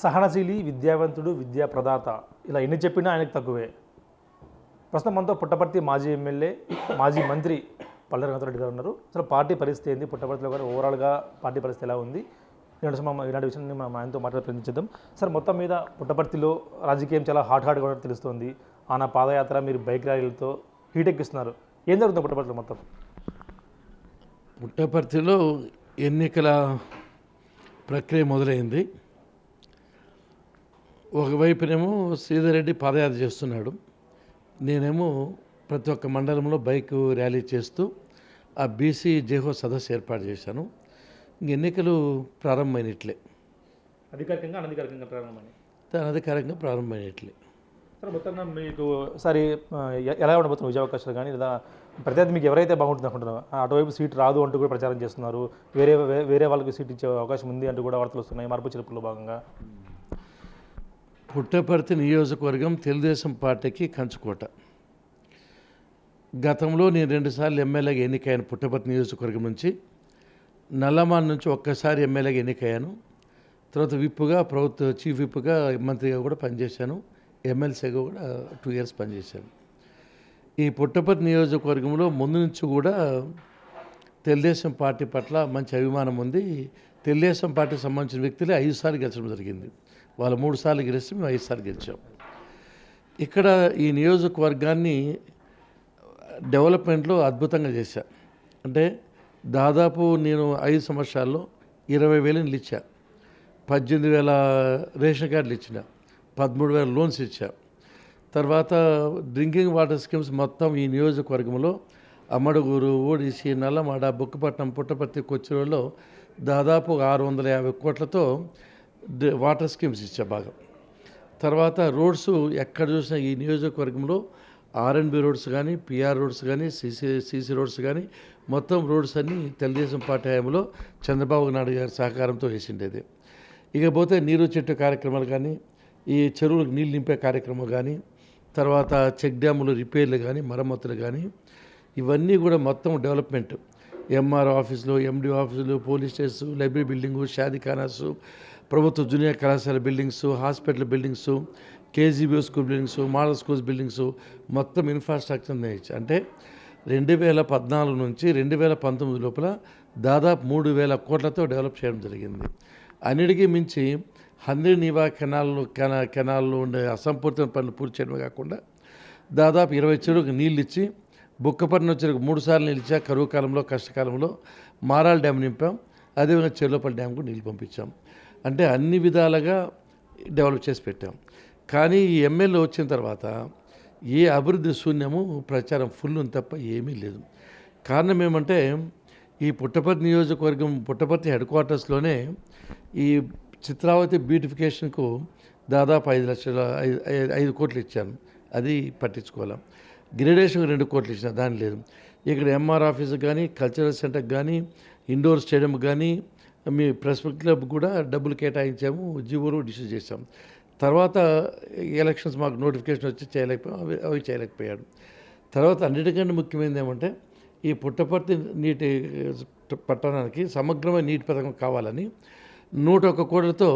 సహనశీలి, విద్యావంతుడు, విద్యా ప్రదాత ఇలా ఎన్ని చెప్పినా ఆయనకు తక్కువే. ప్రస్తుతం మనతో పుట్టపర్తి మాజీ ఎమ్మెల్యే, మాజీ మంత్రి పల్లె రంగనాథరెడ్డి గారు ఉన్నారు. అసలు పార్టీ పరిస్థితి ఏంది, పుట్టపర్తిలో కానీ ఓవరాల్గా పార్టీ పరిస్థితి ఎలా ఉంది, ఇలాంటి విషయాన్ని మనం ఆయనతో మాట్లాడి ప్రయత్నించేద్దాం. సార్, మొత్తం మీద పుట్టపర్తిలో రాజకీయం చాలా హాట్గా తెలుస్తుంది. ఆయన పాదయాత్ర, మీరు బైక్ ర్యాలీలతో హీట్ ఎక్కిస్తున్నారు. ఏం జరుగుతుంది పుట్టపర్తిలో మొత్తం? పుట్టపర్తిలో ఎన్నికల ప్రక్రియ మొదలైంది. ఒకవైపునేమో శ్రీధర్ రెడ్డి పాదయాత్ర చేస్తున్నాడు, నేనేమో ప్రతి ఒక్క మండలంలో బైక్ ర్యాలీ చేస్తూ ఆ బీసీ జేహో సదస్సు ఏర్పాటు చేశాను. ఎన్నికలు ప్రారంభమైనట్లే, అధికారికంగా ప్రారంభమైనట్లే. సార్, మొత్తంగా మీకు సరే ఎలా ఉండబోతున్నారు విజయ అవకాశాలు కానీ, లేదా ప్రత్యర్థి మీకు ఎవరైతే బాగుంటుంది అనుకుంటున్నారో అటువైపు సీట్ రాదు అంటూ కూడా ప్రచారం చేస్తున్నారు, వేరే వాళ్ళకి సీట్ ఇచ్చే అవకాశం ఉంది అంటూ కూడా వార్తలు వస్తున్నాయి మార్పు చేర్పుల్లో భాగంగా? పుట్టపర్తి నియోజకవర్గం తెలుగుదేశం పార్టీకి కంచుకోట. గతంలో నేను 2 సార్లు ఎమ్మెల్యేగా ఎన్నికయ్యాను. పుట్టపర్తి నియోజకవర్గం నుంచి నల్లమాన్ నుంచి ఒక్కసారి ఎమ్మెల్యేగా ఎన్నికయ్యాను. తర్వాత విప్పుగా, ప్రభుత్వ చీఫ్ విప్పుగా, మంత్రిగా కూడా పనిచేశాను. ఎమ్మెల్సీగా కూడా 2 ఇయర్స్ పనిచేశాను. ఈ పుట్టపర్తి నియోజకవర్గంలో ముందు నుంచి కూడా తెలుగుదేశం పార్టీ పట్ల మంచి అభిమానం ఉంది. తెలుగుదేశం పార్టీకి సంబంధించిన వ్యక్తులే 5 సార్లు గెలిచడం జరిగింది. వాళ్ళు 3 సార్లు గెలిస్తే మేము 5 సార్లు గెలిచాం. ఇక్కడ ఈ నియోజకవర్గాన్ని డెవలప్మెంట్లో అద్భుతంగా చేశా. అంటే దాదాపు నేను 5 సంవత్సరాల్లో 20,000 ఇళ్ళు ఇచ్చా, 18,000 రేషన్ కార్డులు ఇచ్చిన, 13,000 లోన్స్ ఇచ్చా. తర్వాత డ్రింకింగ్ వాటర్ స్కీమ్స్ మొత్తం ఈ నియోజకవర్గంలో అమ్మడుగురు, ఓడిసి, నల్లమాడ, బుక్కపట్నం, పుట్టపర్తి, కొచ్చిరోల్లో దాదాపు 650 కోట్లతో వాటర్ స్కీమ్స్ ఇచ్చా బాగా. తర్వాత రోడ్స్ ఎక్కడ చూసినా ఈ నియోజకవర్గంలో ఆర్ఎన్బి రోడ్స్ కానీ, పిఆర్ రోడ్స్ కానీ, సీసీ రోడ్స్ కానీ మొత్తం రోడ్స్ అన్నీ తెలుగుదేశం పార్టీ హయాంలో చంద్రబాబు నాయుడు గారి సహకారంతో వేసిండేది. ఇకపోతే నీరు చెట్టు కార్యక్రమాలు కానీ, ఈ చెరువులకు నీళ్ళు నింపే కార్యక్రమం కానీ, తర్వాత చెక్ డ్యాములు రిపేర్లు కానీ, మరమ్మతులు కానీ, ఇవన్నీ కూడా మొత్తం డెవలప్మెంట్. ఎంఆర్ఓ ఆఫీసులు, ఎండి ఆఫీసులు, పోలీస్ స్టేషన్, లైబ్రరీ బిల్డింగు, షాదీఖానాసు, ప్రభుత్వ జూనియర్ కళాశాల buildings, hospital buildings, KGB school buildings, model schools buildings మొత్తం ఇన్ఫ్రాస్ట్రక్చర్ ఇచ్చి, అంటే 2014 నుంచి 2019 లోపల దాదాపు 3,000 కోట్లతో డెవలప్ చేయడం జరిగింది. అన్నిటికీ మించి హంద్రీ నీవా కెనాల్లో ఉండే అసంపూర్తి పనులు పూర్తి చేయడమే కాకుండా దాదాపు 20 చెరువులకు నీళ్ళు ఇచ్చి, బుక్కపట్నం చెరువుకు 3 సార్లు నీళ్ళు ఇచ్చా. కరువు కాలంలో, కష్టకాలంలో మారాల్ డ్యామ్ నింపాం. అదేవిధంగా చెర్లోపల్లి డ్యామ్కు నీళ్ళు పంపించాం. అంటే అన్ని విధాలుగా డెవలప్ చేసి పెట్టాం. కానీ ఈ ఎమ్మెల్యే వచ్చిన తర్వాత ఏ అభివృద్ధి శూన్యము, ప్రచారం ఫుల్ తప్ప ఏమీ లేదు. కారణం ఏమంటే ఈ పుట్టపర్తి నియోజకవర్గం, పుట్టపర్తి హెడ్ క్వార్టర్స్లోనే ఈ చిత్రావతి బ్యూటిఫికేషన్కు దాదాపు 5 కోట్లు ఇచ్చాను, అది పట్టించుకోవాలి. గ్రేడేషన్కి 2 కోట్లు ఇచ్చిన, దాని లేదు. ఇక్కడ ఎంఆర్ ఆఫీస్ కానీ, కల్చరల్ సెంటర్కి కానీ, ఇండోర్ స్టేడియం కానీ, మీ ప్రెస్ క్లబ్ కూడా డబ్బులు కేటాయించాము, జీవోలు డిస్ట్రిబ్యూట్ చేసాం. తర్వాత ఎలక్షన్స్ మాకు నోటిఫికేషన్ వచ్చి అవి చేయలేకపోయాడు. తర్వాత అన్నిటికంటే ముఖ్యమైనది ఏమంటే ఈ పుట్టపర్తి నీటి పట్టణానికి సమగ్రమైన నీటి పథకం కావాలని 101 కోట్లతో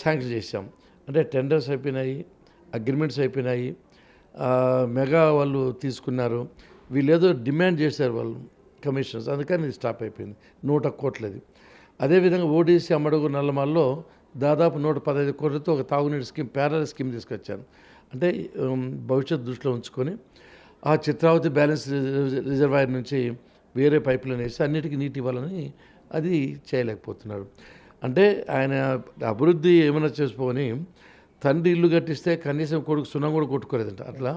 శాంక్షన్ చేశాం. అంటే టెండర్స్ అయిపోయినాయి, అగ్రిమెంట్స్ అయిపోయినాయి, మెగా వాళ్ళు తీసుకున్నారు. వీళ్ళు ఏదో డిమాండ్ చేశారు వాళ్ళు కమిషనర్స్, అందుకని ఇది స్టాప్ అయిపోయింది. 101 కోట్లది. అదేవిధంగా ఓడిసి, అమ్మడుగు, నల్లమాల్లో దాదాపు 115 కోట్లతో ఒక తాగునీటి స్కీమ్, ప్యారల్ స్కీమ్ తీసుకొచ్చాను. అంటే భవిష్యత్తు దృష్టిలో ఉంచుకొని ఆ చిత్రావతి బ్యాలెన్స్ రిజర్వాయర్ నుంచి వేరే పైపులను వేసి అన్నిటికీ నీటి ఇవ్వాలని అది చేయలేకపోతున్నారు. అంటే ఆయన అభివృద్ధి ఏమైనా చేసుకోని, తండ్రి ఇల్లు కట్టిస్తే కనీసం కొడుకు సున్నం కూడా కొట్టుకోలేదంట. అట్లా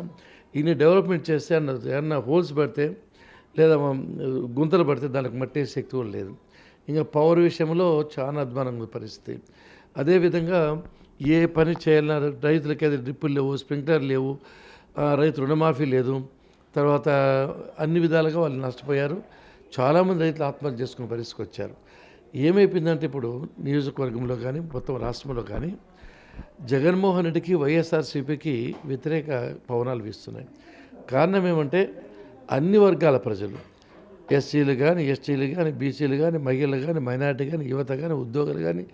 ఈయన డెవలప్మెంట్ చేస్తే ఏమన్నా హోల్స్ పడితే లేదా గుంతలు పడితే దానికి మట్టే శక్తి కూడా లేదు. ఇంకా పవర్ విషయంలో చాలా అధ్వానంగా పరిస్థితి. అదేవిధంగా ఏ పని చేయాలన్నా రైతులకి అది డ్రిప్పులు లేవు, స్ప్రింక్లర్ లేవు, రైతు రుణమాఫీ లేదు. తర్వాత అన్ని విధాలుగా వాళ్ళు నష్టపోయారు. చాలామంది రైతులు ఆత్మహత్య చేసుకునే పరిస్థితికి వచ్చారు. ఏమైపోయిందంటే ఇప్పుడు నియోజకవర్గంలో కానీ, మొత్తం రాష్ట్రంలో కానీ జగన్మోహన్ రెడ్డికి, వైఎస్ఆర్సీపీకి వ్యతిరేక పవనాలు వీస్తున్నాయి. కారణం ఏమంటే అన్ని వర్గాల ప్రజలు, ఎస్సీలు కానీ, ఎస్టీలు కానీ, బీసీలు కానీ, మహిళలు కానీ, మైనార్టీ కానీ, యువత కానీ, ఉద్యోగులు కానీ,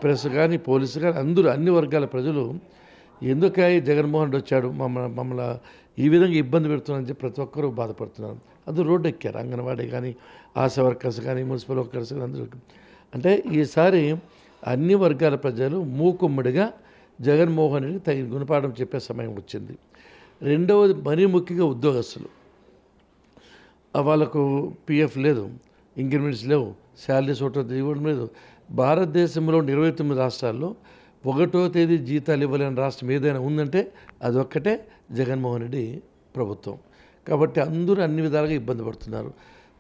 ప్రెస్ కానీ పోలీసు కానీ అందరూ అన్ని వర్గాల ప్రజలు ఎందుకై జగన్మోహన్ రెడ్డి వచ్చాడు మమ్మల్ని ఈ విధంగా ఇబ్బంది పెడుతున్నారని చెప్పి ప్రతి ఒక్కరూ బాధపడుతున్నారు. అందరూ రోడ్డు ఎక్కారు, అంగన్వాడీ కానీ ఆశా వర్కర్స్ కానీ మున్సిపల్ వర్కర్స్ కానీ అందరూ. అంటే ఈసారి అన్ని వర్గాల ప్రజలు మూకుమ్మడిగా జగన్మోహన్ రెడ్డి తగిన గుణపాఠం చెప్పే సమయం వచ్చింది. రెండవది మరీ ముఖ్యంగా ఉద్యోగస్తులు, వాళ్ళకు పిఎఫ్ లేదు, ఇంక్రిమెంట్స్ లేవు, శాలరీస్ ఒకటో ఇవ్వడం లేదు. భారతదేశంలో 29 రాష్ట్రాల్లో 1వ తేదీ జీతాలు ఇవ్వలేని రాష్ట్రం ఏదైనా ఉందంటే అదొక్కటే జగన్మోహన్ రెడ్డి ప్రభుత్వం. కాబట్టి అందరూ అన్ని విధాలుగా ఇబ్బంది పడుతున్నారు.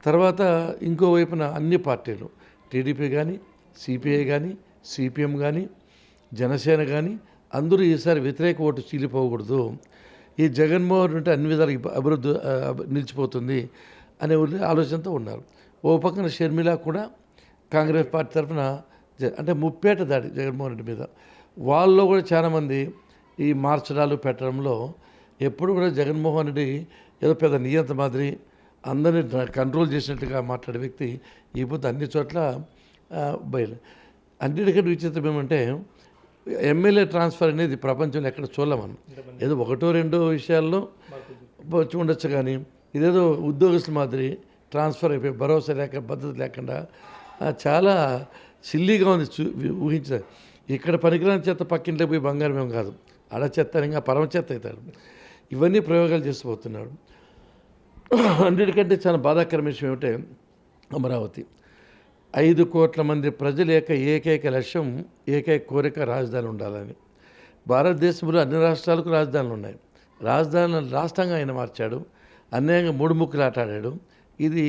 తర్వాత ఇంకోవైపున అన్ని పార్టీలు టీడీపీ కానీ, సిపిఐ కానీ, సిపిఎం కానీ, జనసేన కానీ అందరూ ఈసారి వ్యతిరేక ఓటు చీలిపోకూడదు, ఈ జగన్మోహన్ రెడ్డి అన్ని విధాలుగా అభివృద్ధి నిలిచిపోతుంది అనే ఆలోచనతో ఉన్నారు. ఓ పక్కన షర్మిల కూడా కాంగ్రెస్ పార్టీ తరఫున అంటే ముప్పేట దాడి జగన్మోహన్ రెడ్డి మీద. వాళ్ళలో కూడా చాలామంది ఈ మార్చడాలు పెట్టడంలో ఎప్పుడు కూడా జగన్మోహన్ రెడ్డి ఏదో పెద్ద నియంత మాదిరి అందరినీ కంట్రోల్ చేసినట్టుగా మాట్లాడే వ్యక్తి ఈ పొద్దు అన్ని చోట్ల బయలు. అన్నిటికంటే విచిత్రం ఏమంటే ఎమ్మెల్యే ట్రాన్స్ఫర్ అనేది ప్రపంచంలో ఎక్కడ చూడలేమని. ఏదో 1-2 విషయాల్లో ఉండొచ్చు, కానీ ఇదేదో ఉద్యోగస్తుల మాదిరి ట్రాన్స్ఫర్ అయిపోయి భరోసా లేక భద్రత లేకుండా చాలా సిల్లీగా ఉంది. ఊహించారు ఇక్కడ పనికిరాని చెత్త పక్కింట్లో పోయి బంగారం ఏం కాదు, ఆడ చెత్త ఇంకా పరమ చెత్త అవుతాడు. ఇవన్నీ ప్రయోగాలు చేసిపోతున్నాడు. అన్నిటికంటే చాలా బాధాకరమైన విషయం ఏమిటంటే అమరావతి 5 కోట్ల మంది ప్రజల యొక్క ఏకైక లక్ష్యం, ఏకైక కోరిక రాజధాని ఉండాలని. భారతదేశంలో అన్ని రాష్ట్రాలకు రాజధానులు ఉన్నాయి. రాష్ట్రంగా ఆయన మార్చాడు, అన్యాయంగా 3 ముక్కలు ఆటాడాడు. ఇది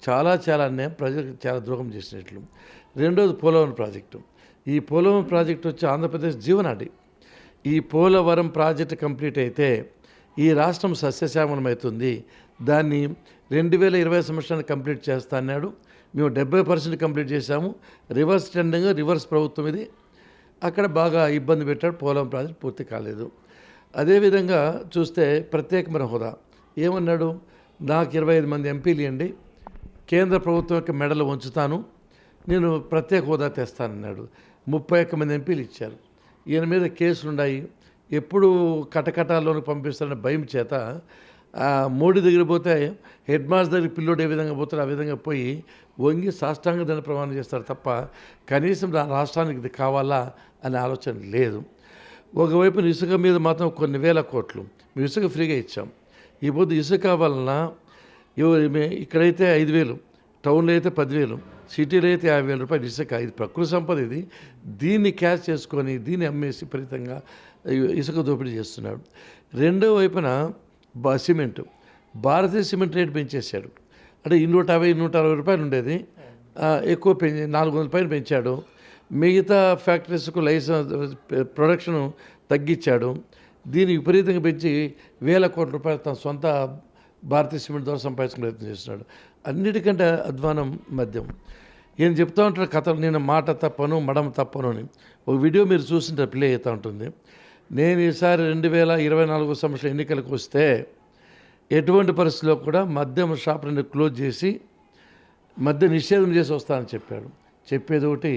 చాలా చాలా అన్యాయం, ప్రజలకు చాలా ద్రోహం చేసినట్లు. రెండోది పోలవరం ప్రాజెక్టు. ఈ పోలవరం ప్రాజెక్టు వచ్చి ఆంధ్రప్రదేశ్ జీవనాడి. ఈ పోలవరం ప్రాజెక్టు కంప్లీట్ అయితే ఈ రాష్ట్రం సస్యశ్యామలం అవుతుంది. దాన్ని 2020 సంవత్సరాన్ని కంప్లీట్ చేస్తా అన్నాడు. మేము 70% కంప్లీట్ చేశాము. రివర్స్ టెండరింగ్, రివర్స్ ప్రభుత్వం ఇది. అక్కడ బాగా ఇబ్బంది పెట్టాడు, పోలవరం ప్రాజెక్ట్ పూర్తి కాలేదు. అదేవిధంగా చూస్తే ప్రత్యేకమైన హోదా ఏమన్నాడు, నాకు 25 మంది ఎంపీలు ఇవ్వండి, కేంద్ర ప్రభుత్వం యొక్క మెడలు ఉంచుతాను, నేను ప్రత్యేక హోదా తెస్తానన్నాడు. 31 మంది ఎంపీలు ఇచ్చారు. ఈయన మీద కేసులు ఉన్నాయి. ఎప్పుడు కటకటాల్లోకి పంపిస్తారన్న భయం చేత మోడీ దగ్గర పోతే హెడ్ మాస్టర్ దగ్గర పిల్లోడు ఏ విధంగా పోతారో ఆ విధంగా పోయి వంగి సాష్టాంగ దండ ప్రమాణం చేస్తారు తప్ప కనీసం రాష్ట్రానికి ఇది కావాలా అనే ఆలోచన లేదు. ఒకవైపు ఇసుక మీద మాత్రం కొన్ని వేల కోట్లు మేము ఇసుక ఫ్రీగా ఇచ్చాం. ఈ పొద్దు ఇసుక వలన ఇక్కడైతే 5,000, టౌన్లో అయితే 10,000, సిటీలో అయితే 50,000 రూపాయలు ఇసుక. ఇది ప్రకృతి సంపద. దీన్ని క్యాష్ చేసుకొని దీన్ని అమ్మేసి విపరీతంగా ఇసుక దోపిడీ చేస్తున్నాడు. రెండో వైపున సిమెంటు, భారతీయ సిమెంట్ రేటు పెంచేశాడు. అంటే 150-160 రూపాయలు ఉండేది, ఎక్కువ 400 పైన పెంచాడు. మిగతా ఫ్యాక్టరీస్కు లైసెన్స్ ప్రొడక్షన్ తగ్గించాడు. దీన్ని విపరీతంగా పెంచి వేల కోట్ల రూపాయలు తన సొంత భారతీయ సిమెంట్ ద్వారా సంపాదించుకునే ప్రయత్నం చేస్తున్నాడు. అన్నిటికంటే అధ్వానం మద్యం. ఈయన చెప్తూ ఉంటాడు కథలు, నేను మాట తప్పను మడమ తప్పను అని. ఒక వీడియో మీరు చూసింటే ప్లే అవుతూ ఉంటుంది. నేను ఈసారి 2024 సంవత్సరం ఎన్నికలకు వస్తే ఎటువంటి పరిస్థితుల్లో కూడా మద్యం షాపులను క్లోజ్ చేసి మద్య నిషేధం చేసి వస్తానని చెప్పాడు. చెప్పేది ఒకటి,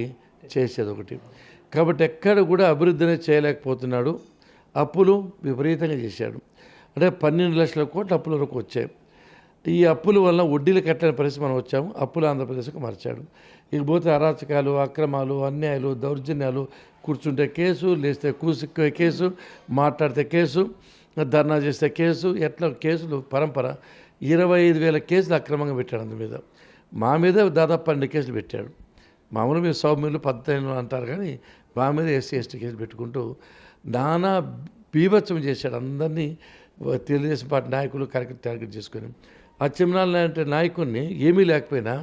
చేసేది ఒకటి. కాబట్టి ఎక్కడ కూడా అభివృద్ధి అనేది చేయలేకపోతున్నాడు. అప్పులు విపరీతంగా చేశాడు. అంటే 12 లక్షల కోట్ల అప్పుల వరకు వచ్చాయి. ఈ అప్పుల వల్ల వడ్డీలు కట్టలేని పరిస్థితి మనం వచ్చాము. అప్పులు ఆంధ్రప్రదేశ్కు మార్చాడు. ఇకపోతే అరాచకాలు, అక్రమాలు, అన్యాయాలు, దౌర్జన్యాలు, కూర్చుంటే కేసు, లేస్తే కూసుకునే కేసు, మాట్లాడితే కేసు, ధర్నా చేస్తే కేసు, ఎట్లా కేసులు పరంపర. 25,000 కేసులు అక్రమంగా పెట్టాడు. అందు మీద మా మీద దాదాపు 12 కేసులు పెట్టాడు. మామూలు మీరు సౌమ్యులు 15 అంటారు, కానీ మా మీద SC/ST కేసులు పెట్టుకుంటూ నానా బీభత్సం చేశాడు. అందరినీ తెలుగుదేశం పార్టీ నాయకులు టార్గెట్ చేసుకొని అచ్చెన్నాయుడు లాంటి నాయకుడిని ఏమీ లేకపోయినా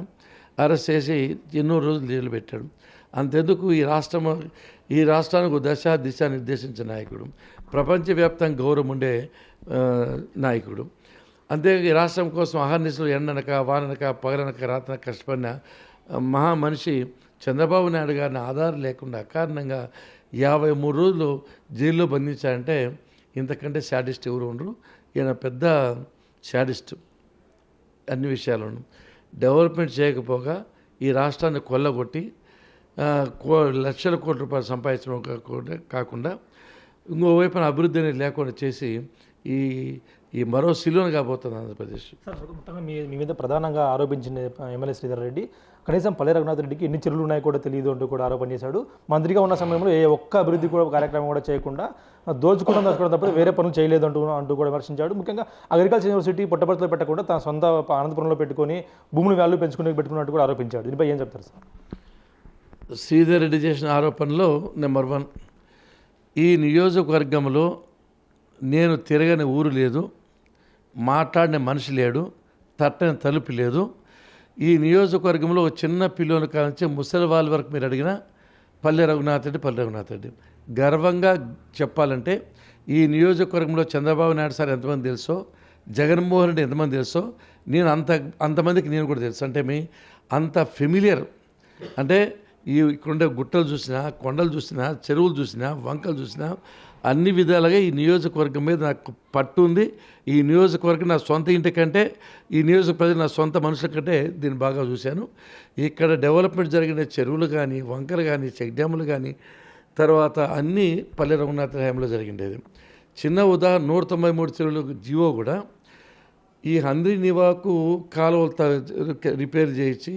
అరెస్ట్ చేసి ఎన్నో రోజులు జైలు పెట్టాడు. అంతెందుకు ఈ రాష్ట్రానికి దిశ నిర్దేశించిన నాయకుడు, ప్రపంచవ్యాప్తంగా గౌరవం ఉండే నాయకుడు. అంతే ఈ రాష్ట్రం కోసం అహర్నిశలు ఎండనక వాననక పగలనక రాత్రనక కష్టపడిన మహా మనిషి చంద్రబాబు నాయుడు గారిని ఆధారం లేకుండా అకారణంగా 53 రోజులు జైల్లో బంధించారంటే ఇంతకంటే శాడిస్ట్ ఎవరు ఉండరు. ఈయన పెద్ద శాడిస్ట్. అన్ని విషయాల్లోనూ డెవలప్మెంట్ చేయకపోగా ఈ రాష్ట్రాన్ని కొల్లగొట్టి లక్షల కోట్ల రూపాయలు సంపాదించడం కాకుండా ఇంకోవైపున అభివృద్ధి అనేది లేకుండా చేసి ఈ ఈ మరో సిలోన్ కాబోతుంది ఆంధ్రప్రదేశ్. సార్ మొత్తంగా మీ మీద ప్రధానంగా ఆరోపించిన ఎమ్మెల్యే శ్రీధర్ రెడ్డి కనీసం పల్లె రఘునాథ్ రెడ్డికి ఎన్ని చెరువులు ఉన్నాయో కూడా తెలియదు అంటూ కూడా ఆరోపణ చేశాడు. మంత్రిగా ఉన్న సమయంలో ఏ ఒక్క అభివృద్ధి కూడా కార్యక్రమం కూడా చేయకుండా దోచుకోవడం తప్ప వేరే పనులు చేయలేదు అంటూ కూడా విమర్శించాడు. ముఖ్యంగా అగ్రికల్చర్ యూనివర్సిటీ పుట్టపర్తిలో పెట్టకుండా తన సొంత అనంతపురంలో పెట్టుకొని భూముల వాల్యూ పెట్టుకున్నట్టు కూడా ఆరోపించాడు. దీనిపై ఏం చెప్తారు సార్? శ్రీధర్ రెడ్డి చేసిన ఆరోపణలో నెంబర్ 1, ఈ నియోజకవర్గంలో నేను తిరగని ఊరు లేదు, మాట్లాడిన మనిషి లేడు, తట్టని తలుపు లేదు. ఈ నియోజకవర్గంలో ఒక చిన్న పిల్లోని కానించి ముసలి వాళ్ళ వరకు మీరు అడిగిన పల్లె రఘునాథ్ రెడ్డి గర్వంగా చెప్పాలంటే ఈ నియోజకవర్గంలో చంద్రబాబు నాయుడు సార్ ఎంతమంది తెలుసో, జగన్మోహన్ రెడ్డి ఎంతమంది తెలుసో, నేను అంతమందికి నేను కూడా తెలుసు. అంటే అంత ఫెమిలియర్. అంటే ఇక్కడుండే గుట్టలు చూసినా, కొండలు చూసినా, చెరువులు చూసినా, వంకలు చూసినా అన్ని విధాలుగా ఈ నియోజకవర్గం మీద నాకు పట్టు ఉంది. ఈ నియోజకవర్గం నా సొంత ఇంటి కంటే, ఈ నియోజక ప్రజలు నా సొంత మనుషుల కంటే దీన్ని బాగా చూశాను. ఇక్కడ డెవలప్మెంట్ జరిగిన చెరువులు కానీ, వంకలు కానీ, చెక్ డ్యాములు కానీ, తర్వాత అన్నీ పల్లె రఘునాథ్ హయాంలో జరిగిండేది. చిన్న ఉదాహరణ 193 చెరువులు జీవో కూడా ఈ హంద్రీ నివాకు కాలువలు రిపేర్ చేయించి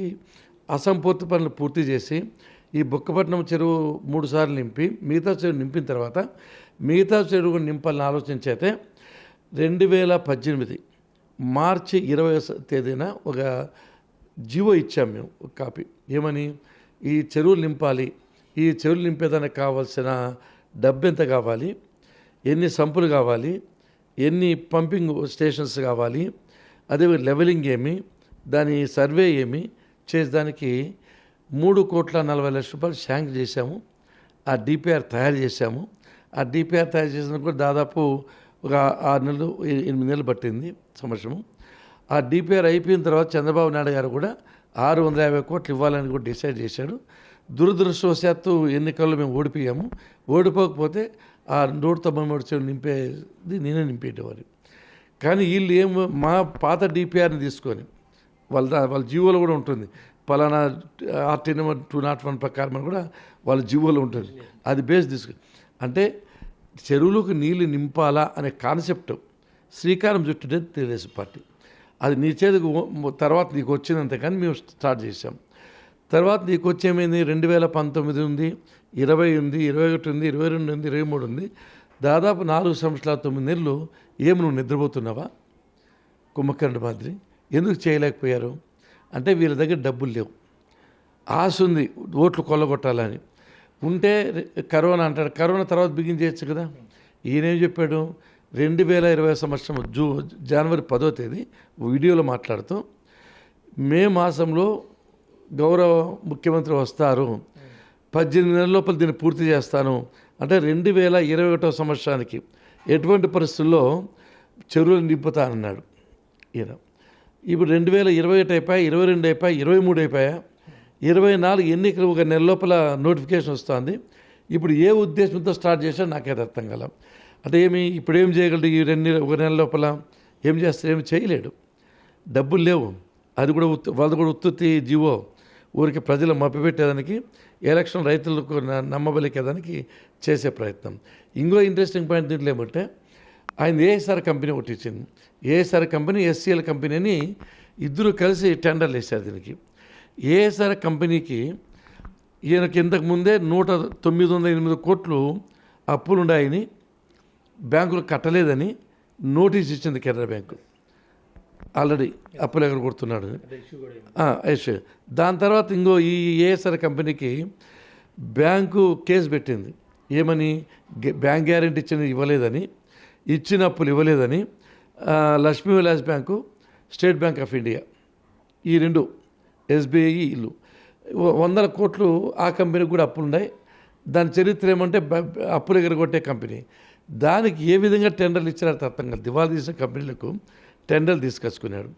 అసంపూర్తి పనులు పూర్తి చేసి ఈ బుక్కపట్నం చెరువు 3 సార్లు నింపి మిగతా చెరువు నింపిన తర్వాత మిగతా చెరువు నింపాలని ఆలోచించైతే 2018 మార్చి 20 తేదీన ఒక జీవో ఇచ్చాం మేము, ఒక కాపీ. ఏమని? ఈ చెరువులు నింపాలి, ఈ చెరువులు నింపేదానికి కావాల్సిన డబ్బు ఎంత కావాలి, ఎన్ని సంపులు కావాలి, ఎన్ని పంపింగ్ స్టేషన్స్ కావాలి, అదే లెవెలింగ్ ఏమి, దాని సర్వే ఏమి చేసేదానికి 3,40,00,000 శాంక్షన్ చేశాము. ఆ డిపిఆర్ తయారు చేశాము. ఆ డిపిఆర్ తయారు చేసినందుకు కూడా దాదాపు ఒక 6 నెలలు 8 నెలలు పట్టింది సంవత్సరము. ఆ డిపిఆర్ అయిపోయిన తర్వాత చంద్రబాబు నాయుడు గారు కూడా 650 కోట్లు ఇవ్వాలని కూడా డిసైడ్ చేశాడు. దురదృష్టవశాత్తు ఎన్నికల్లో మేము ఓడిపోయాము. ఓడిపోకపోతే ఆ 193 చెరువులు నింపేది నేనే నింపేటవారు. కానీ వీళ్ళు మా పాత డిపిఆర్ని తీసుకొని వాళ్ళ జీవోలో కూడా ఉంటుంది, పలానా ఆర్టీ నెంబర్ 201 ప్రకారం కూడా వాళ్ళ జీవోలో ఉంటుంది. అది బేస్ తీసుకుని అంటే చెరువులకు నీళ్ళు నింపాలా అనే కాన్సెప్ట్ శ్రీకారం చుట్టే తెలుగుదేశం పార్టీ. అది నీ చేతికి తర్వాత నీకు వచ్చిందంతే కానీ మేము స్టార్ట్ చేసాం. తర్వాత నీకు వచ్చేమైంది? 2019 ఉంది, 20 ఉంది, 21 ఉంది, 22 ఉంది, 23 ఉంది. దాదాపు 4 సంవత్సరాల 9 నెలలు నువ్వు నిద్రపోతున్నావా? కుంభకర్ణ మాదిరి ఎందుకు చేయలేకపోయారు? అంటే వీళ్ళ దగ్గర డబ్బులు లేవు, ఆశ ఉంది ఓట్లు కొల్లగొట్టాలని. ఉంటే కరోనా అంటాడు, కరోనా తర్వాత బిగిన్ చేయొచ్చు కదా. ఈయనేం చెప్పాడు? 2020 సంవత్సరం జనవరి 10వ తేదీ వీడియోలో మాట్లాడుతూ మే మాసంలో గౌరవ ముఖ్యమంత్రి వస్తారు, 18 నెలల లోపల దీన్ని పూర్తి చేస్తాను అంటే 2021 సంవత్సరానికి ఎటువంటి పరిస్థితుల్లో చెరువులు నింపుతానన్నాడు ఈయన. ఇప్పుడు 2021 అయిపోయా, 22 అయిపోయా, 23 అయిపోయా, 24 ఎన్నికలు ఒక నెల లోపల నోటిఫికేషన్ వస్తుంది. ఇప్పుడు ఏ ఉద్దేశంతో స్టార్ట్ చేశాడో నాకైతే అర్థం కాల. అంటే ఇప్పుడు ఏం చేయగలడు? ఈ ఒక నెల లోపల ఏం చేస్తాడు? ఏమి చేయలేడు, డబ్బులు లేవు. అది కూడా వాళ్ళది కూడా ఉత్తుత్తి జీవో, ఊరికి ప్రజలు మభ్యపెట్టేదానికి, ఎలక్షన్ రైతులకు నమ్మబలికేదానికి చేసే ప్రయత్నం. ఇంకో ఇంట్రెస్టింగ్ పాయింట్ దీంట్లో ఏమంటే ఆయన ఏఎస్ఆర్ కంపెనీ ఒకటి ఇచ్చింది. ఏఎస్ఆర్ కంపెనీ, ఎస్సీఎల్ కంపెనీ అని ఇద్దరు కలిసి టెండర్లు వేశారు దీనికి. ఏఎస్ఆర్ కంపెనీకి ఈయనకి ఇంతకుముందే 908 కోట్లు అప్పులున్నాయని, బ్యాంకులు కట్టలేదని నోటీస్ ఇచ్చింది కెనరా బ్యాంకు. ఆల్రెడీ అప్పులు ఎగర కొడుతున్నాడు. దాని తర్వాత ఈ ఏఎస్ఆర్ కంపెనీకి బ్యాంకు కేసు పెట్టింది. ఏమని? బ్యాంక్ గ్యారెంటీ ఇవ్వలేదని, ఇచ్చిన అప్పులు ఇవ్వలేదని. Lakshmi Vilas bank, state bank of India, ఈ రెండు ఎస్బీఐ ఇల్లు 100 కోట్లు ఆ కంపెనీకి కూడా అప్పులు ఉన్నాయి. దాని చరిత్ర ఏమంటే అప్పులు ఎగరగొట్టే కంపెనీ. దానికి ఏ విధంగా టెండర్లు ఇచ్చారో అర్థం కాదు. దివాళా తీసిన కంపెనీలకు టెండర్లు తీసుకొచ్చుకున్నాడు.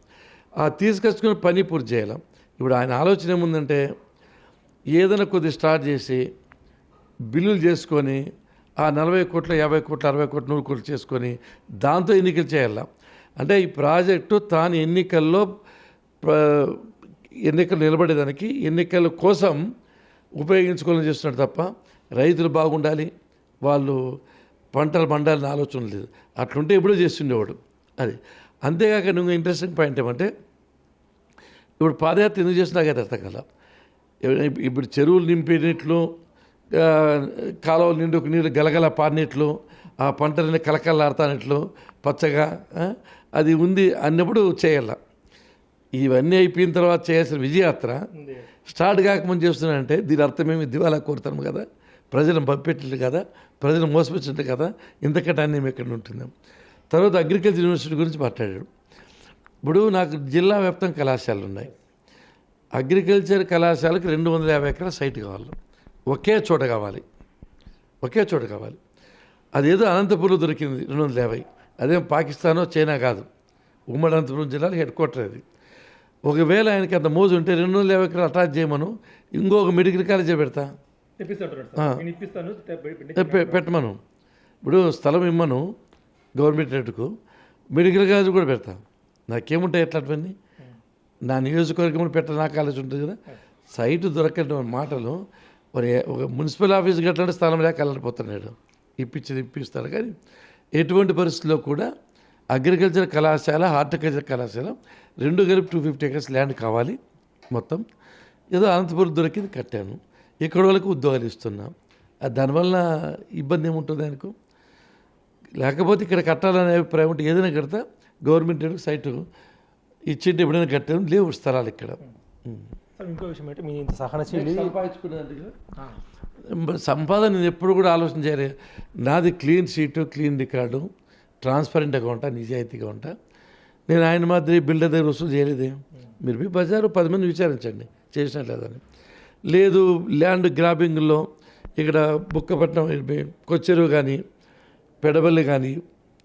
ఆ తీసుకొచ్చుకుని పని పూర్తి చేయాలి. ఇప్పుడు ఆయన ఆలోచన ఏముందంటే ఏదైనా కొద్ది స్టార్ట్ చేసి బిల్లులు చేసుకొని ఆ 40 కోట్లు, 50 కోట్లు, 60 కోట్లు, 100 కోట్లు చేసుకొని దాంతో ఎన్నికలు చేయాల. అంటే ఈ ప్రాజెక్టు తాను ఎన్నికలు నిలబడేదానికి, ఎన్నికల కోసం ఉపయోగించుకోవాలని చేస్తున్నాడు తప్ప రైతులు బాగుండాలి, వాళ్ళు పంటలు పండాలని ఆలోచన లేదు. అట్లుంటే ఎప్పుడో చేస్తుండేవాడు. అది అంతేకాక నువ్వు ఇంట్రెస్టింగ్ పాయింట్ ఏమంటే, ఇప్పుడు పాదయాత్ర ఎందుకు చేసినా కదా అర్థం కదా. ఇప్పుడు చెరువులు నింపేనట్లు, కాలువలు నిండుకు నీళ్ళు గలగల పారినట్లు, ఆ పంటలని కలకల్లాడుతానట్లు పచ్చగా అది ఉంది అన్నప్పుడు చేయాల. ఇవన్నీ అయిపోయిన తర్వాత చేయాల్సిన విజయయాత్ర స్టార్ట్ కాకముందు చేస్తున్నానంటే దీని అర్థమేమి దివాలా కోరుతాము కదా, ప్రజలను పంపెట్టినట్టు కదా, ప్రజలను మోసపించినట్టు కదా, ఇంతకంటే అన్నీ ఎక్కడ ఉంటుంది. తర్వాత అగ్రికల్చర్ యూనివర్సిటీ గురించి మాట్లాడాడు. ఇప్పుడు నాకు జిల్లా వ్యాప్తంగా కళాశాలలు ఉన్నాయి. అగ్రికల్చర్ కళాశాలకు 250 ఎకరాల సైట్ కావాలి, ఒకే చోట కావాలి. అదేదో అనంతపురంలో దొరికింది 250, అదేం పాకిస్తానో చైనా కాదు, ఉమ్మడి అనంతపురం జిల్లాలో హెడ్ క్వార్టర్ అది. ఒకవేళ ఆయనకి అంత మోజు ఉంటే 250 ఎకరాలు అటాచ్ చేయమను, ఇంకొక మెడికల్ కాలేజీ పెడతా, పెట్టమను. ఇప్పుడు స్థలం ఇమ్మను గవర్నమెంట్ రేటుకు, మెడికల్ కాలేజ్ కూడా పెడతా. నాకేముంటాయి ఎట్లాంటివన్నీ, నా నియోజకవర్గంలో పెట్ట నా కాలేజ్ ఉంటుంది కదా. సైటు దొరకడం మాటలు, మరి ఒక మున్సిపల్ ఆఫీస్ కట్టాలంటే స్థలం లేక అల్లడిపోతున్నాడు, ఇప్పిస్తాడు. కానీ ఎటువంటి పరిస్థితుల్లో కూడా అగ్రికల్చర్ కళాశాల, హార్టికల్చర్ కళాశాల రెండు కలిపి 250 ఎకర్స్ ల్యాండ్ కావాలి మొత్తం. ఏదో అనంతపురం దొరికింది కట్టాను, ఇక్కడ వాళ్ళకి ఉద్యోగాలు ఇస్తున్నాం. దానివల్ల ఇబ్బంది ఏముంటుంది ఆయనకు? లేకపోతే ఇక్కడ కట్టాలనే అభిప్రాయం ఉంటే ఏదైనా కడతా. గవర్నమెంట్ సైటు ఇచ్చింటే ఎప్పుడైనా కట్టాను, లేవు స్థలాలు ఇక్కడ. ఇంకో విషయం ఏంటి, మీ ఇంత సహనశీలి సంపాదన నేను ఎప్పుడు కూడా ఆలోచన చేయాలి. నాది క్లీన్ షీటు, క్లీన్ రికార్డు, ట్రాన్స్పరెంట్గా ఉంటా, నిజాయితీగా ఉంటా. నేను ఆయన మాదిరి బిల్డర్ దగ్గర వసూలు చేయలేదే. మీరు పోయి బజారు 10 మంది విచారించండి చేసినా లేదని. లేదు ల్యాండ్ గ్రాబింగ్లో ఇక్కడ బుక్కపట్నం, కొచ్చెరువు కానీ, పెడబల్లి కానీ,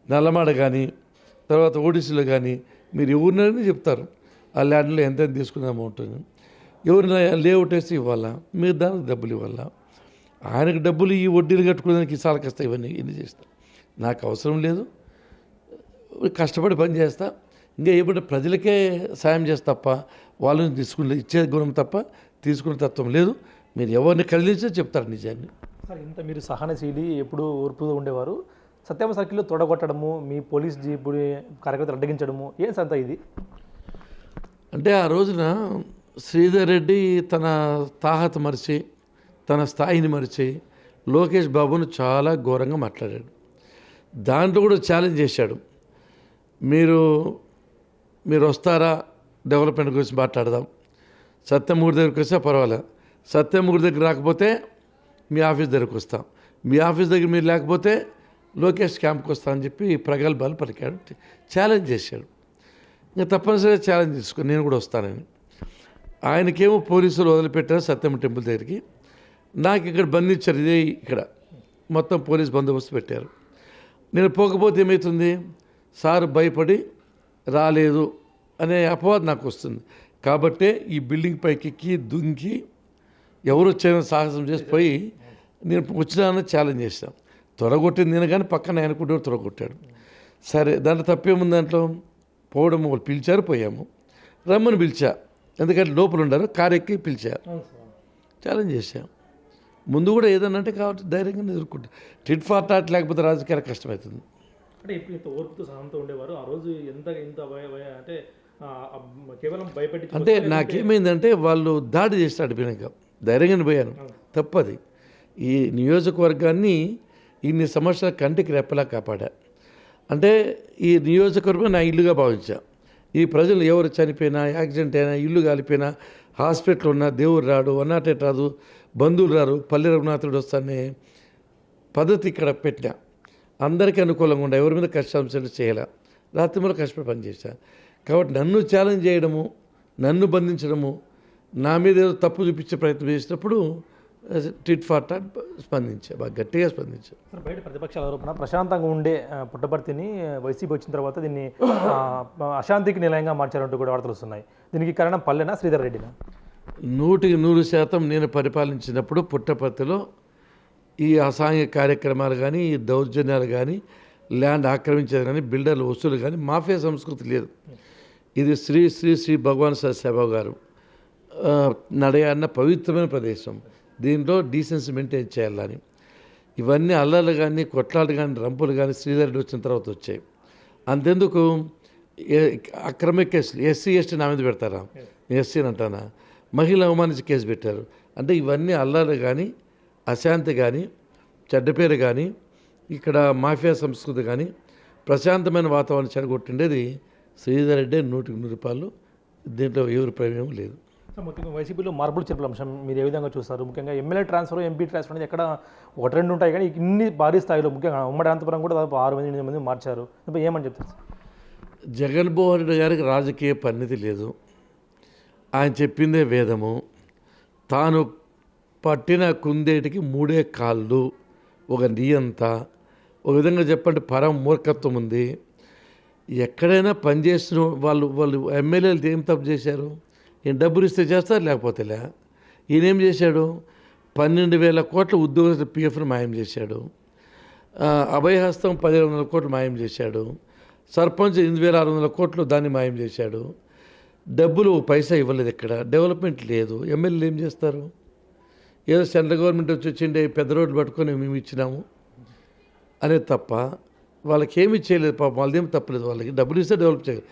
నల్లమాడ కానీ, తర్వాత ఓడిసీలో కానీ మీరు ఎవరినైనా చెప్తారు ఆ ల్యాండ్లో ఎంత తీసుకున్న అమౌంట్. ఎవరిన లేఅవుట్ వేసి ఇవ్వాలా, మీరు దానికి డబ్బులు ఇవ్వాలా. ఆయనకు డబ్బులు ఈ వడ్డీలు కట్టుకోవడానికి సాలకు వస్తాయి. ఇవన్నీ ఎన్ని చేస్తా, నాకు అవసరం లేదు, కష్టపడి పని చేస్తా. ఇంకా ఏమంటే ప్రజలకే సాయం చేస్తా తప్ప వాళ్ళని ఇచ్చే గుణం తప్ప తీసుకునే తత్వం లేదు. మీరు ఎవరిని కదిలించే చెప్తారు నిజాన్ని. సార్, ఇంత మీరు సహనశీలి, ఎప్పుడు ఓర్పుగా ఉండేవారు. సత్యమ సర్కిల్లో తొడగొట్టడము, మీ పోలీస్ జీపు కార్యకర్తలు అడ్డగించడము, ఏం సంత ఇది? అంటే ఆ రోజున శ్రీధర్ రెడ్డి తన తాహత మరిచి, తన స్థాయిని మరిచి లోకేష్ బాబును చాలా ఘోరంగా మాట్లాడాడు. దాంట్లో కూడా ఛాలెంజ్ చేశాడు, మీరు వస్తారా, డెవలప్మెంట్ గురించి మాట్లాడదాం, సత్యమూర్తి దగ్గరికి వస్తే పర్వాలేదు, సత్యమూర్తి దగ్గర రాకపోతే మీ ఆఫీస్ దగ్గరికి వస్తాం, మీ ఆఫీస్ దగ్గర మీరు లేకపోతే లోకేష్ క్యాంప్కి వస్తా అని చెప్పి ప్రగల్భాలు పలికాడు, ఛాలెంజ్ చేశాడు. ఇంకా తప్పనిసరిగా ఛాలెంజ్ తీసుకుని నేను కూడా వస్తానని. ఆయనకేమో పోలీసులు వదిలిపెట్టారు సత్యమ్మ టెంపుల్ దగ్గరికి, నాకు ఇక్కడ బంధించారు. ఇదే ఇక్కడ మొత్తం పోలీస్ బందోబస్తు పెట్టారు. నేను పోకపోతే ఏమవుతుంది, సార్ భయపడి రాలేదు అనే అపవాదం నాకు వస్తుంది. కాబట్టే ఈ బిల్డింగ్ పైకి ఎక్కి దుంకి ఎవరు వచ్చైనా సాహసం చేసి పోయి నేను వచ్చినానని ఛాలెంజ్ చేశాను. త్వరగొట్టింది నేను కానీ పక్కన ఆయనకుంటే త్వరగొట్టాడు. సరే, దాంట్లో తప్పేముంది, దాంట్లో పోవడం వాళ్ళు పిలిచారు, పోయాము. రమ్మని పిలిచా, ఎందుకంటే లోపల ఉండారు, కారు ఎక్కి పిలిచా, ఛాలెంజ్ చేశాం. ముందు కూడా ఏదన్నా అంటే కాబట్టి ధైర్యంగా ఎదుర్కొంటా. టిట్ ఫార్ టాట్ లేకపోతే రాజకీయాలు కష్టమవుతుంది. అంటే ఇప్పుడు ఇంత ఓర్పుతో సహనంతో ఉండేవారు, ఆ రోజు ఎంత అంటే కేవలం భయపెట్టి. అంటే నాకేమైందంటే వాళ్ళు దాడి చేసి అడిపోయినాక ధైర్యంగానే పోయాను, తప్పది. ఈ నియోజకవర్గాన్ని ఇన్ని సంవత్సరాల కంటికి రెప్పలా కాపాడా. అంటే ఈ నియోజకవర్గం నా ఇల్లుగా భావించా. ఈ ప్రజలు ఎవరు చనిపోయినా, యాక్సిడెంట్ అయినా, ఇల్లు కాలిపోయినా, హాస్పిటల్ ఉన్నా, దేవుడు రాడు, 108 రాదు, బంధువులు రారు, పల్లె రఘునాథుడు వస్తానే పద్ధతి ఇక్కడ పెట్టినా. అందరికీ అనుకూలంగా ఉండే, ఎవరి మీద కష్టాంశాలు చేయాల, రాత్రిమూల కష్టపడి పనిచేశా. కాబట్టి నన్ను ఛాలెంజ్ చేయడము, నన్ను బంధించడము, నా మీద ఏదో తప్పు చూపించే ప్రయత్నం చేసినప్పుడు టిట్ ఫార్ టాట్ స్పందించా, బాగా గట్టిగా స్పందించా. బయట ప్రతిపక్షాల ఆరోపణ, ప్రశాంతంగా ఉండే పుట్టపర్తిని వైసీపీ వచ్చిన తర్వాత దీన్ని అశాంతికి నిలయంగా మార్చారంటూ కూడా వార్తలు వస్తున్నాయి. దీనికి కారణం పల్లెనా, శ్రీధర్ రెడ్డినా? 100% నేను పరిపాలించినప్పుడు పుట్టపర్తిలో ఈ అసాంఘిక కార్యక్రమాలు కానీ, ఈ దౌర్జన్యాలు కానీ, ల్యాండ్ ఆక్రమించేది కానీ, బిల్డర్లు వసూలు కానీ, మాఫియా సంస్కృతి లేదు. ఇది శ్రీ శ్రీ శ్రీ భగవాన్ సత్యసాయిబాబా గారు నడయాడిన పవిత్రమైన ప్రదేశం. దీంట్లో డీసెన్సీ మెయింటైన్ చేయాలని. ఇవన్నీ అల్లర్లు కానీ కొట్లాటలు కానీ రంపులు కానీ శ్రీధర్ రెడ్డి వచ్చిన తర్వాత వచ్చాయి. అంతెందుకు అక్రమ కేసులు ఎస్సీ ఎస్టీ నా మీద పెడతారా, ఎస్సీ అంటానా, మహిళ అవమానించి కేసు పెట్టారు. అంటే ఇవన్నీ అల్లర్లు కానీ అశాంతి కానీ చెడ్డ పేరు కానీ ఇక్కడ మాఫియా సంస్కృతి కానీ ప్రశాంతమైన వాతావరణం చెడగొట్టిండేది శ్రీధర్ రెడ్డి 100% దీంట్లో ఎవరి ప్రమేయం లేదు. ముఖ్యంగా వైసీపీలో మార్పులు చెప్పుల అంశం మీరు ఏ విధంగా చూస్తారు? ముఖ్యంగా ఎమ్మెల్యే ట్రాన్స్ఫర్ ఎంపీ ట్రాన్స్ఫర్ అనేది ఎక్కడ 1-2 ఉంటాయి, కానీ ఇన్ని భారీ స్థాయిలో ముఖ్యంగా ఉమ్మడి అనంతపురం కూడా దాదాపు 6-8 మంది మార్చారు. ఏమని చెప్తారు సార్? జగన్మోహన్ రెడ్డి గారికి రాజకీయ పరిణితి లేదు. ఆయన చెప్పిందే వేదము. తాను పట్టిన కుందేటికి 3 కాళ్ళు, ఒక నియంత, ఒక విధంగా చెప్పండి పరం మూర్ఖత్వం ఉంది. ఎక్కడైనా పనిచేసిన వాళ్ళు ఎమ్మెల్యేలు ఏం తప్పు చేశారు? ఈయన డబ్బులు ఇస్తే చేస్తారు, లేకపోతే లే. ఈయనేం చేశాడు? 12,000 కోట్ల ఉద్యోగస్తుల పిఎఫ్ను మాయం చేశాడు. అభయహస్తం 1,700 కోట్లు మాయం చేశాడు. సర్పంచ్ 8,600 కోట్లు దాన్ని మాయం చేశాడు. డబ్బులు పైసా ఇవ్వలేదు. ఇక్కడ డెవలప్మెంట్ లేదు. ఎమ్మెల్యేలు ఏం చేస్తారు? ఏదో సెంట్రల్ గవర్నమెంట్ వచ్చిండే పెద్ద రోడ్లు పట్టుకొని మేము ఇచ్చినాము అనేది తప్ప వాళ్ళకి ఏమి చేయలేదు. పాపం వాళ్ళదేమి తప్పలేదు. వాళ్ళకి డబ్బులు ఇస్తే డెవలప్ చేయలేదు.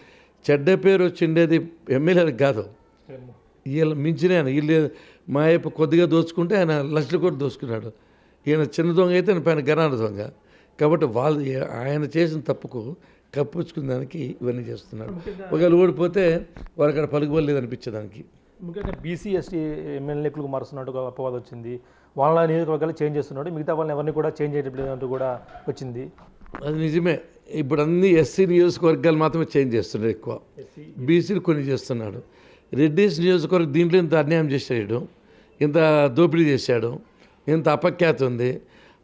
చెడ్డ పేరు వచ్చిండేది ఎమ్మెల్యేలకు కాదు, వీళ్ళు మించిన ఆయన. వీళ్ళు మా వైపు కొద్దిగా దోచుకుంటే ఆయన లక్షల కోట్లు దోచుకున్నాడు. ఈయన చిన్న దొంగ అయితే ఆయన పైన గరాన దొంగ. కాబట్టి వాళ్ళు ఆయన చేసిన తప్పుకు కప్పించుకునే దానికి ఇవన్నీ చేస్తున్నాడు. ఒకవేళ ఓడిపోతే వాళ్ళకి అక్కడ పలుకుబడి అనిపించేదానికి. ముఖ్యంగా బీసీ ఎస్టీ ఎమ్మెల్యేలకు మారుస్తున్నట్టు అపవాదం వచ్చింది. వాళ్ళ నియోజకవర్గాలు చేంజ్ చేస్తున్నాడు, మిగతా వాళ్ళని ఎవరిని కూడా చేంజ్ చేయట్లేదంటూ కూడా వచ్చింది. అది నిజమే. ఇప్పుడు అన్ని ఎస్సీ నియోజకవర్గాలు మాత్రమే చేంజ్ చేస్తున్నాడు ఎక్కువ. బీసీలు కొన్ని చేస్తున్నాడు. రెడ్డిస్ నియోజకవర్గం దీంట్లో ఇంత అన్యాయం చేశాడు, ఇంత దోపిడీ చేశాడు, ఇంత అపఖ్యాతి ఉంది.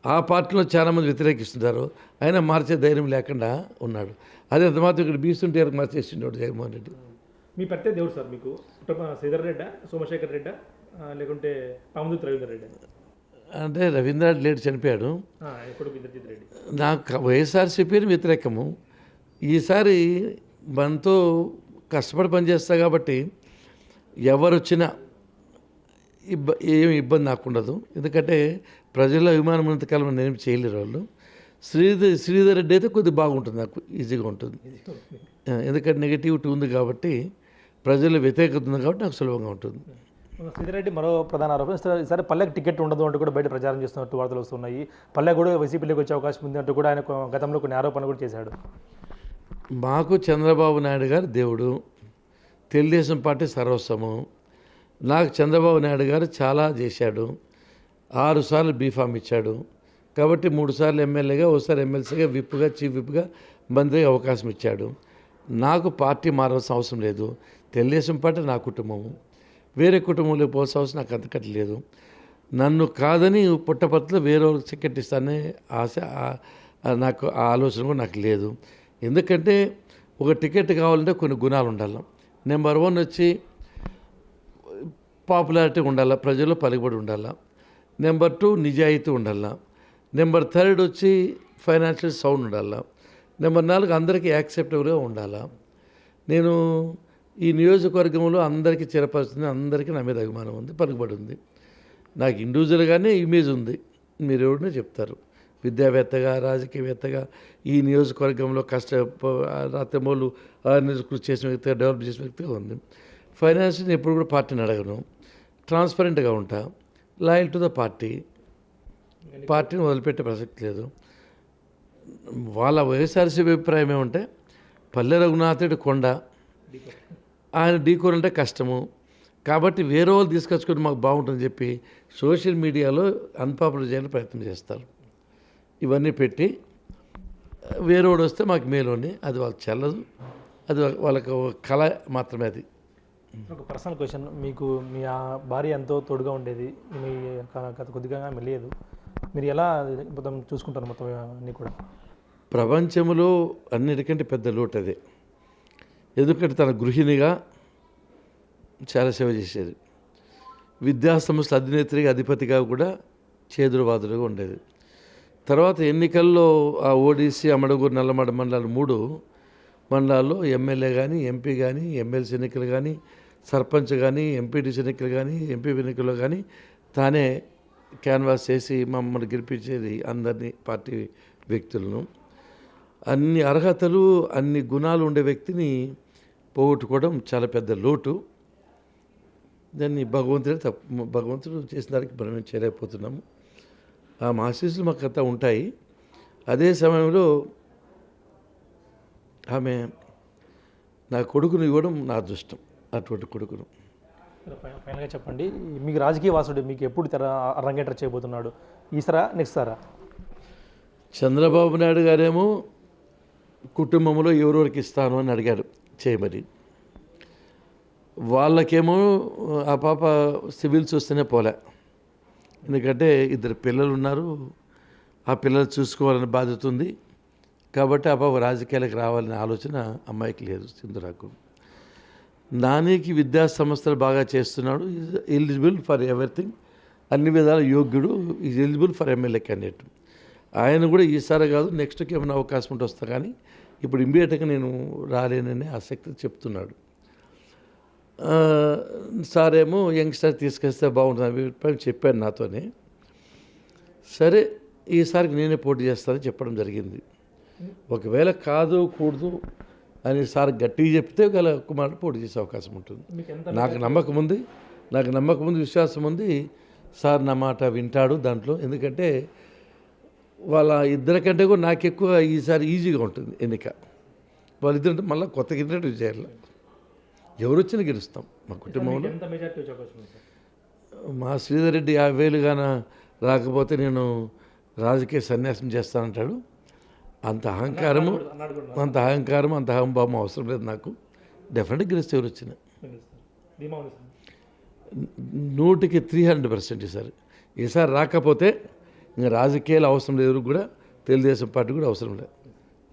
ఆ పార్టీలో చాలామంది వ్యతిరేకిస్తున్నారు. అయినా మార్చే ధైర్యం లేకుండా ఉన్నాడు. అదే అంత మాత్రం ఇక్కడ బీసీ ఉంటే మార్చేసిండు జగన్మోహన్ రెడ్డి. మీ ప్రత్యేక దేవుడు సార్ మీకు శ్రీధర్ రెడ్డా, సోమశేఖర్ రెడ్డా, లేకుంటే పాముదుర్తి రవీంద్ర రెడ్డి? అంటే రవీంద్ర రెడ్డి లేడు, చనిపోయాడు. రెడ్డి నాకు వైఎస్ఆర్సీపీని వ్యతిరేకము. ఈసారి మనతో కష్టపడి పనిచేస్తా కాబట్టి ఎవరు వచ్చినా ఏమి ఇబ్బంది నాకు ఉండదు. ఎందుకంటే ప్రజల అభిమానమంతకాలం నేను చేయలేరు వాళ్ళు. శ్రీధర్ రెడ్డి అయితే కొద్దిగా బాగుంటుంది, నాకు ఈజీగా ఉంటుంది. ఎందుకంటే నెగిటివిటీ ఉంది కాబట్టి, ప్రజల వ్యతిరేకత ఉంది కాబట్టి నాకు సులభంగా ఉంటుంది. శ్రీధర్ రెడ్డి మరో ప్రధాన ఆరోపణ, ఈసారి పల్లెకి టికెట్ ఉండదు అంటూ కూడా బయట ప్రచారం చేస్తున్నట్టు వార్తలు వస్తున్నాయి. పల్లె కూడా వైసీపీలోకి వచ్చే అవకాశం ఉంది అంటూ కూడా ఆయన గతంలో కొన్ని ఆరోపణలు కూడా చేశాడు. మాకు చంద్రబాబు నాయుడు గారు దేవుడు, తెలుగుదేశం పార్టీ సర్వస్వము. నాకు చంద్రబాబు నాయుడు గారు చాలా చేశాడు. 6 సార్లు బీఫామ్ ఇచ్చాడు. కాబట్టి 3 సార్లు ఎమ్మెల్యేగా, ఒకసారి ఎమ్మెల్సీగా, విప్గా, చీఫ్ విప్గా, మంత్రిగా అవకాశం ఇచ్చాడు. నాకు పార్టీ మారాల్సిన అవసరం లేదు. తెలుగుదేశం పార్టీ నా కుటుంబము, వేరే కుటుంబంలో పోవాల్సిన అవసరం నాకు అంతకట్టు లేదు. నన్ను కాదని పుట్టపర్తిలో వేరే వాళ్ళకి టికెట్ ఇస్తానే ఆశ, నాకు ఆ ఆలోచన కూడా నాకు లేదు. ఎందుకంటే ఒక టికెట్ కావాలంటే కొన్ని గుణాలు ఉండాలి. నెంబర్ 1 వచ్చి పాపులారిటీ ఉండాలా, ప్రజల్లో పలుకుబడి ఉండాలా. నెంబర్ 2 నిజాయితీ ఉండాలా. నెంబర్ 3 వచ్చి ఫైనాన్షియల్ సౌండ్ ఉండాలా. నెంబర్ 4 అందరికీ యాక్సెప్టబుల్గా ఉండాలా. నేను ఈ నియోజకవర్గంలో అందరికీ చిరపరుస్తుంది, అందరికీ నా మీద అభిమానం ఉంది, పలుకుబడి ఉంది. నాకు ఇండివిజువల్గానే ఇమేజ్ ఉంది. మీరు ఎవరినో చెప్తారు. విద్యావేత్తగా, రాజకీయవేత్తగా, ఈ నియోజకవర్గంలో రాత్రిమూలు కృషి చేసిన వ్యక్తిగా, డెవలప్ చేసిన వ్యక్తిగా ఉంది. ఫైనాన్షియల్ ఎప్పుడు కూడా పార్టీని అడగను. ట్రాన్స్పరెంట్గా ఉంటా. లాయల్ టు ద పార్టీని వదిలిపెట్టే ప్రసక్తి లేదు. వాళ్ళ వైఎస్ఆర్సీపీ అభిప్రాయం ఏమంటే పల్లె రఘునాథుడి కొండ, ఆయన ఢీకోరంటే కష్టము, కాబట్టి వేరే వాళ్ళు తీసుకొచ్చుకొని మాకు బాగుంటుందని చెప్పి సోషల్ మీడియాలో అన్పాపులర్ చేయాలని ప్రయత్నం చేస్తారు. ఇవన్నీ పెట్టి వేరే వాడు వస్తే మాకు మేలు అని, అది వాళ్ళకి చెల్లదు. అది వాళ్ళకి కళ మాత్రమే. అది ఒక పర్సనల్ క్వశ్చన్, మీకు మీ భార్య ఎంతో తోడుగా ఉండేది, మీ గత కొద్దిగా లేదు, మీరు ఎలా మొత్తం చూసుకుంటారు మొత్తం అన్నీ కూడా? ప్రపంచంలో అన్నిటికంటే పెద్ద లోటు అదే. ఎందుకంటే తన గృహిణిగా చాలా సేవ చేసేది. విద్యాసంస్థల అధినేత్రిగా, అధిపతిగా కూడా చేదురువాదులుగా ఉండేది. తర్వాత ఎన్నికల్లో ఆ ఓడిసి, అమడగూరు, నల్లమడ మండలాలు 3 మండలాల్లో ఎమ్మెల్యే కానీ, ఎంపీ కానీ, ఎమ్మెల్సీ ఎన్నికలు కానీ, సర్పంచ్ కానీ, ఎంపీటీసీ ఎన్నికలు కానీ, ఎంపీ ఎన్నికల్లో కానీ తానే క్యాన్వాస్ చేసి మమ్మల్ని గెలిపించేది అందరినీ పార్టీ వ్యక్తులను. అన్ని అర్హతలు అన్ని గుణాలు ఉండే వ్యక్తిని పోగొట్టుకోవడం చాలా పెద్ద లోటు. దాన్ని భగవంతుడు చేసిన దానికి మనం చేయలేకపోతున్నాము. ఆ ఆశీస్సులు మాకంతా ఉంటాయి. అదే సమయంలో ఆమె నా కొడుకును ఇవ్వడం నా అదృష్టం. అటువంటి కొడుకును. ఫైనల్గా చెప్పండి, మీకు రాజకీయ వాసుడు మీకు ఎప్పుడు అరంగేట్ర చేయబోతున్నాడు? ఈసారా నెక్స్ట్ సారా? చంద్రబాబు నాయుడు గారేమో కుటుంబంలో ఎవరెవరికి ఇస్తాను అని అడిగాడు చేయమని. వాళ్ళకేమో ఆ పాప సివిల్స్ వస్తేనే పోలే. ఎందుకంటే 2 పిల్లలు ఉన్నారు, ఆ పిల్లలు చూసుకోవాలని బాధ్యత ఉంది. కాబట్టి ఆ పాప రాజకీయాలకు రావాలనే ఆలోచన అమ్మాయికి లేదు, సింధురాకు. నానికి విద్యా సంస్థలు బాగా చేస్తున్నాడు. ఈజ్ ఎలిజిబుల్ ఫర్ ఎవ్రీథింగ్, అన్ని విధాల యోగ్యుడు. Is eligible for MLA candidate. ఆయన కూడా ఈసారి కాదు నెక్స్ట్కి ఏమైనా అవకాశం ఉంటే వస్తా, కానీ ఇప్పుడు ఇమ్మీడియట్గా నేను రాలేననే ఆసక్తి చెప్తున్నాడు. సార్ ఏమో యంగ్స్టర్ తీసుకొస్తే బాగుంటుంది చెప్పాను నాతోనే. సరే ఈసారికి నేనే పోటీ చేస్తానని చెప్పడం జరిగింది. ఒకవేళ కాదు కూడదు అని సార్ గట్టిగా చెప్తే గల కుమారుడు పోటీ చేసే అవకాశం ఉంటుంది. నాకు నమ్మకం ఉంది, విశ్వాసం ఉంది. సార్ నా మాట వింటాడు దాంట్లో. ఎందుకంటే వాళ్ళ ఇద్దరికంటే కూడా నాకు ఎక్కువ ఈసారి ఈజీగా ఉంటుంది ఎన్నిక. వాళ్ళిద్దరంటే మళ్ళీ కొత్తగా ఇంటర్వ్యూ చేయాలి. ఎవరు వచ్చినా గెలుస్తాం మా కుటుంబంలో. మా శ్రీధర్ రెడ్డి 50,000 గాన రాకపోతే నేను రాజకీయ సన్యాసం చేస్తానంటాడు. అంత అహంకారం, అంత అహంభావం అవసరం లేదు నాకు. డెఫినెట్గా గెలిస్తే ఎవరు వచ్చినా 100కి 300% ఈసారి. ఈసారి రాకపోతే ఇంకా రాజకీయాలు అవసరం లేదు, కూడా తెలుగుదేశం పార్టీ కూడా అవసరం లేదు.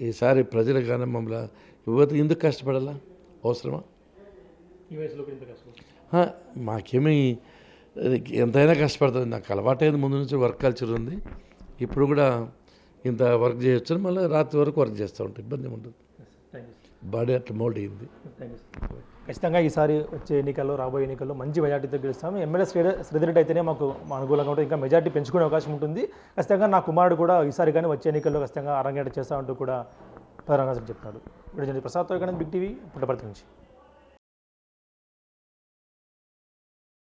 ఈసారి ప్రజల గానం మమ్మల్ని యువత ఎందుకు కష్టపడాలా? అవసరమా? మాకేమీ ఎంతైనా కష్టపడుతుంది. నాకు అలవాటైంది, ముందు నుంచి వర్క్ కల్చర్ ఉంది. ఇప్పుడు కూడా ఇంత వర్క్ చేయొచ్చు, మళ్ళీ రాత్రి వరకు వర్క్ చేస్తూ ఉంటాం, ఇబ్బంది ఉంటుంది. బాడీ అట్లా మోల్డ్ అయింది. ఖచ్చితంగా ఈసారి వచ్చే ఎన్నికల్లో, రాబోయే ఎన్నికల్లో మంచి మెజార్టీతో గెలుస్తాము. ఎమ్మెల్యే శ్రీధర్ రెడ్డి అయితేనే మాకు అనుకూలంగా ఉంటుంది, ఇంకా మెజార్టీ పెంచుకునే అవకాశం ఉంటుంది. ఖచ్చితంగా నా కుమారుడు కూడా ఈసారి కానీ వచ్చే ఎన్నికల్లో ఖచ్చితంగా అరంగేట చేస్తా అంటూ కూడా ప్రధానంగా చెప్తున్నాడు. ప్రసాద్ బిగ్ టీవీ పుట్టపర్తి నుంచి.